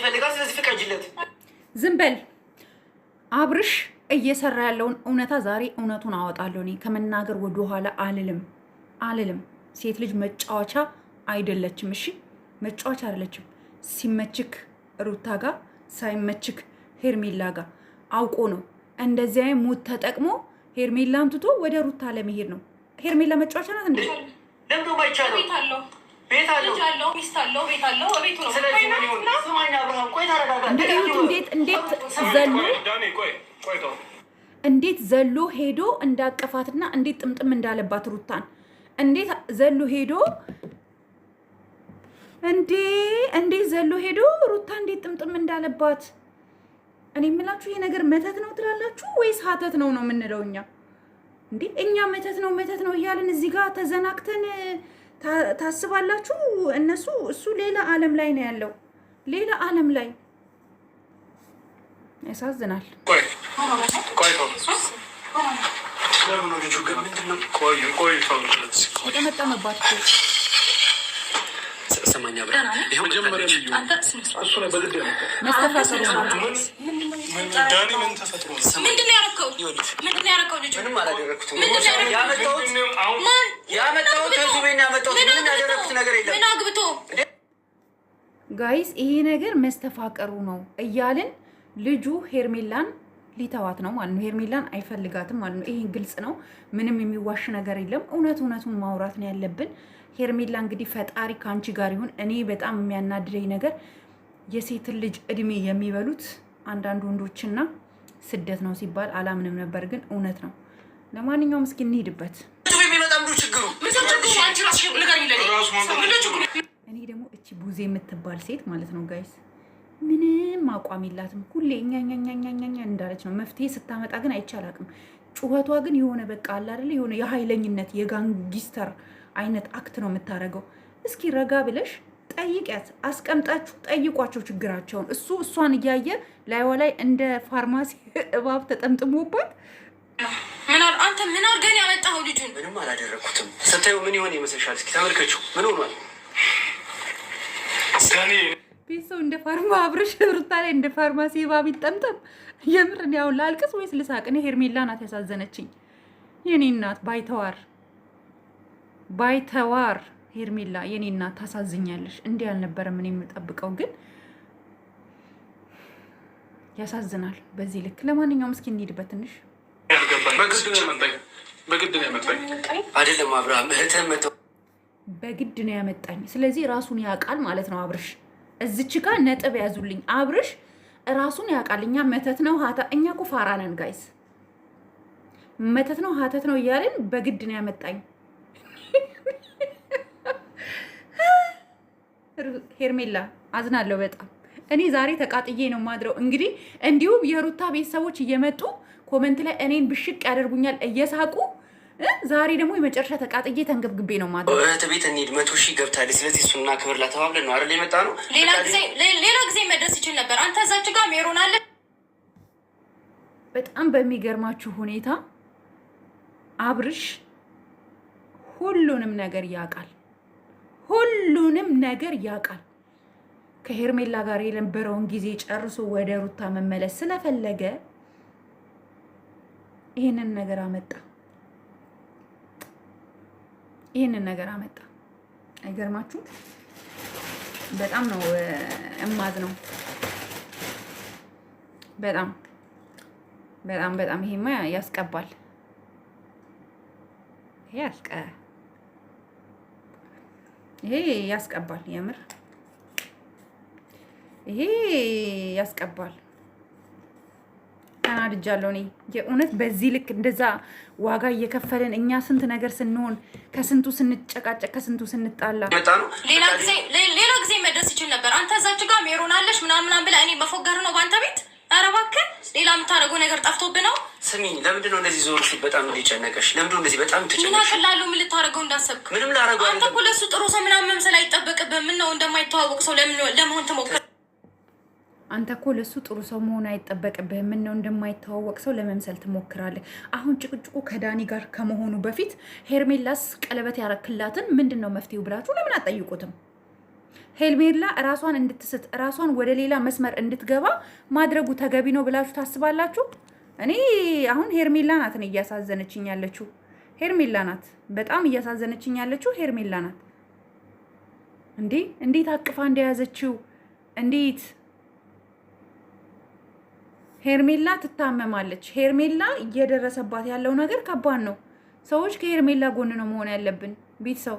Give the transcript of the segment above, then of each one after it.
ይፈልጋል። ስለዚህ ፍቀጅለት። ዝም በል አብርሽ። እየሰራ ያለውን እውነታ ዛሬ እውነቱን አወጣለሁ። እኔ ከመናገር ወደ ኋላ አልልም። ሴት ልጅ መጫወቻ አይደለችም። እሺ መጫወቻ አይደለችም። ሲመችክ ሩታ ጋር ሳይመችክ ሄርሜላ ጋር አውቆ ነው እንደዚህ አይነት ሙድ ተጠቅሞ ሄርሜላን ትቶ ወደ ሩታ ለመሄድ ነው። ሄርሜላ መጫወቻ ናት እንዴ? ለምዶ ማይቻለው ቤት አለው ሚስት አለው ቤት አለው ቤቱ ነው። ስለዚህ ምን ይሁን? ስማኛ አብርሃም፣ ቆይ ታረጋጋ። እንዴት ዘሎ ሄዶ እንዳቀፋትና እንዴት ጥምጥም እንዳለባት ሩታን እንዴት ዘሎ ሄዶ ሩታ እንዴት ጥምጥም እንዳለባት። እኔ የምላችሁ ይሄ ነገር መተት ነው ትላላችሁ ወይስ ሀተት ነው የምንለው እኛ? እንዴ እኛ መተት ነው እያልን እዚህ ጋር ተዘናግተን ታስባላችሁ? እሱ ሌላ ዓለም ላይ ነው ያለው፣ ሌላ ዓለም ላይ። ያሳዝናል። ተመጠመባችሁ። ሰማኛ ጋይስ ይሄ ነገር መስተፋቀሩ ነው እያልን ልጁ ሄርሜላን ሊተዋት ነው ማለት ነው። ሄርሜላን አይፈልጋትም ማለት ነው። ይሄ ግልጽ ነው። ምንም የሚዋሽ ነገር የለም። እውነቱን ማውራት ነው ያለብን። ሄርሜላ እንግዲህ ፈጣሪ ከአንቺ ጋር ይሁን። እኔ በጣም የሚያናድደኝ ነገር የሴትን ልጅ እድሜ የሚበሉት አንዳንድ ወንዶችና ስደት ነው ሲባል አላምንም ነበር፣ ግን እውነት ነው። ለማንኛውም እስኪ እንሂድበት። እኔ ደግሞ እቺ ቡዜ የምትባል ሴት ማለት ነው ጋይስ ምንም አቋም የላትም። ሁሌ እኛኛኛኛኛ እንዳለች ነው። መፍትሄ ስታመጣ ግን አይቻላቅም። ጩኸቷ ግን የሆነ በቃ አለ አይደል የሆነ የኃይለኝነት የጋንጊስተር አይነት አክት ነው የምታደርገው። እስኪ ረጋ ብለሽ ጠይቂያት፣ አስቀምጣችሁ ጠይቋቸው ችግራቸውን። እሷን እያየ ላይዋ ላይ እንደ ፋርማሲ እባብ ተጠምጥሞባት አንተ ምን አድርገን ያመጣኸው ልጁን? ምንም አላደረኩትም። ስታዩ ምን ይሆን ይመስልሻል? እስኪ ተመልከችው። ምን ሆኗል? ቤተሰው እንደ ፋርማ አብረሽ ሩታ ላይ እንደ ፋርማሲ እባብ ይጠምጠም። የምር እኔ አሁን ላልቅስ ወይስ ልሳቅ? እኔ ሄርሜላ ናት ያሳዘነችኝ። የኔ እናት ባይተዋር ሄርሜላ የኔ እናት ታሳዝኛለሽ። እንዲህ አልነበረም እኔ የምጠብቀው፣ ግን ያሳዝናል በዚህ ልክ። ለማንኛውም እስኪ እንሂድበት ትንሽ። በግድ ነው ያመጣኝ አይደለም አብርሃም፣ እህትህን በግድ ነው ያመጣኝ። ስለዚህ ራሱን ያውቃል ማለት ነው አብርሽ። እዚች ጋር ነጥብ ያዙልኝ። አብርሽ ራሱን ያውቃል። እኛ መተት ነው እኛ እኮ ፋራ ነን ጋይስ። መተት ነው ሀተት ነው እያልን በግድ ነው ያመጣኝ። ሄርሜላ አዝናለሁ በጣም። እኔ ዛሬ ተቃጥዬ ነው ማድረው። እንግዲህ እንዲሁም የሩታ ቤተሰቦች እየመጡ ኮመንት ላይ እኔን ብሽቅ ያደርጉኛል እየሳቁ። ዛሬ ደግሞ የመጨረሻ ተቃጥዬ ተንገብግቤ ነው ማድረው። እህት ቤት እንሂድ፣ 100 ሺህ ገብታለች። ስለዚህ እሱና ክብር ላተባብለን ነው አይደል የመጣ ነው። ሌላ ጊዜ መድረስ ይችል ነበር። አንተ እዛች ጋር ሜሮን አለ። በጣም በሚገርማችሁ ሁኔታ አብርሽ ሁሉንም ነገር ያውቃል። ከሄርሜላ ጋር የነበረውን ጊዜ ጨርሶ ወደ ሩታ መመለስ ስለፈለገ ይህንን ነገር አመጣ። አይገርማችሁ? በጣም ነው እማዝ ነው። በጣም ይሄማ ያስቀባል። ይሄ ያስቀባል። የምር ይሄ ያስቀባል። ተናድጃለሁ እኔ የእውነት በዚህ ልክ እንደዛ ዋጋ እየከፈለን እኛ ስንት ነገር ስንሆን ከስንቱ ስንጨቃጨቅ ከስንቱ ስንጣላ ሌላ ጊዜ መድረስ ይችል ነበር። አንተ እዛች ጋር ሜሮን አለሽ ምናምን ብለህ እኔ መፎገር ነው በአንተ ቤት። ኧረ እባክህ ሌላ የምታደርገው ነገር ጠፍቶብህ ነው። ስሚኝ፣ ለምንድን ነው እንደዚህ ዞር ሲል በጣም እንዲጨነቀሽ? ለምንድን ነው እንደዚህ በጣም ትጨነቀሽ? ምን አቅላለሁ? ምን ልታደርገው እንዳሰብክ? ምንም ላደርገው። አንተ እኮ ለእሱ ጥሩ ሰው ምናምን መምሰል አይጠበቅብህም። ምን ነው እንደማይተዋወቅ ሰው ለመሆን ትሞክር? አንተ እኮ ለሱ ጥሩ ሰው መሆን አይጠበቅብህም። ምን ነው እንደማይተዋወቅ ሰው ለመምሰል ትሞክራለህ? አሁን ጭቅጭቁ ከዳኒ ጋር ከመሆኑ በፊት ሄርሜላስ ቀለበት ያረክላትን ምንድን ነው መፍትሄው ብላችሁ ለምን አትጠይቁትም? ሄርሜላ ራሷን እንድትስት ራሷን ወደ ሌላ መስመር እንድትገባ ማድረጉ ተገቢ ነው ብላችሁ ታስባላችሁ? እኔ አሁን ሄርሜላ ናት እያሳዘነችኝ ያለችው። ሄርሜላ ናት በጣም እያሳዘነችኝ ያለችው ሄርሜላ ናት። እንዴት አቅፋ እንደያዘችው እንዴት ሄርሜላ ትታመማለች። ሄርሜላ እየደረሰባት ያለው ነገር ከባድ ነው። ሰዎች ከሄርሜላ ጎን ነው መሆን ያለብን። ቤተሰብ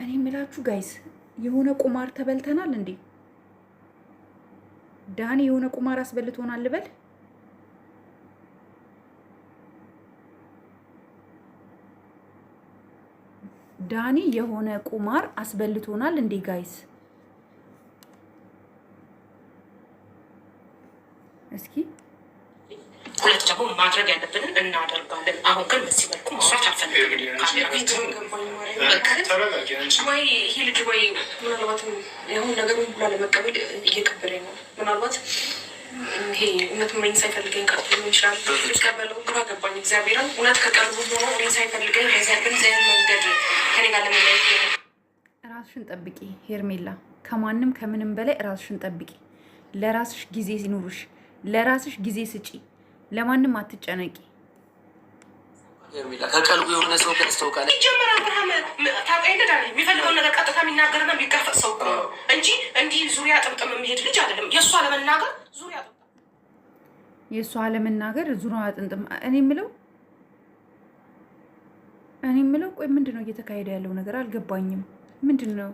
እኔ የምላችሁ ጋይስ የሆነ ቁማር ተበልተናል እንዴ? ዳኒ የሆነ ቁማር አስበልቶናል ልበል? ዳኒ የሆነ ቁማር አስበልቶናል እንዴ ጋይስ? እስኪ ሁለት ደግሞ ማድረግ ያለብንን እናደርጋለን። አሁን ግን በዚህ መልኩ መስራት አልፈልግም። ወይ ይሄ ልጅ ወይ ምናልባትም የአሁን ነገሩን ብላ ለመቀበል እየቀበለኝ ነው። ምናልባት ይሄ እውነት እኔን ሳይፈልገኝ ቀጥሎ ሊሆን ይችላል። ልቀበለው ግራ ገባኝ። እግዚአብሔርን እውነት ከቀልቡ ሆኖ እኔን ሳይፈልገኝ በዚያ መንገድ ከኔ ጋር ለመለያየት ነው። ራስሽን ጠብቂ ሄርሜላ፣ ከማንም ከምንም በላይ ራስሽን ጠብቂ። ለራስሽ ጊዜ ሲኖርሽ ለራስሽ ጊዜ ስጪ። ለማንም አትጨነቂ። ከቀልቡ የሆነ ሰው ከስተውቃለ ይጀምር። አብርሃም ታውቃለህ አይደል? የሚፈልገውን ነገር ቀጥታ የሚናገርና የሚጋፈጥ ሰው እንጂ እንዲህ ዙሪያ ጥምጥም የሚሄድ ልጅ አይደለም። የእሷ ለመናገር ዙሪያ ጥምጥም የእሷ ለመናገር ዙሪያ ጥምጥም። እኔ የምለው ቆይ ምንድን ነው እየተካሄደ ያለው ነገር አልገባኝም። ምንድን ነው?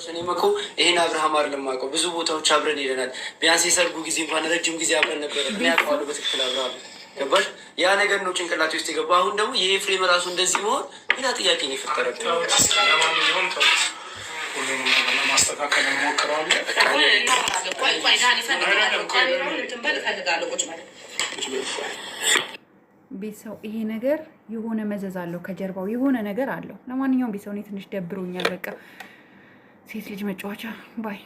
እኔም እኮ ይሄን አብርሃም አይደለም የማውቀው። ብዙ ቦታዎች አብረን ሄደናል። ቢያንስ የሰርጉ ጊዜ እንኳን ረጅም ጊዜ አብረን ነበር። እኔ ያውቀዋለሁ በትክክል አብርሃም። ገባሽ? ያ ነገር ነው ጭንቅላቴ ውስጥ የገባ። አሁን ደግሞ የኤፍሬም ራሱ እንደዚህ መሆን ሌላ ጥያቄ ነው የፈጠረብኝ። ማስተካከል እንሞክረዋለን። ቤተሰው ይሄ ነገር የሆነ መዘዝ አለው፣ ከጀርባው የሆነ ነገር አለው። ለማንኛውም ቤተሰው እኔ ትንሽ ደብሮኛል። በቃ ሴት ልጅ መጫወቻ ባይ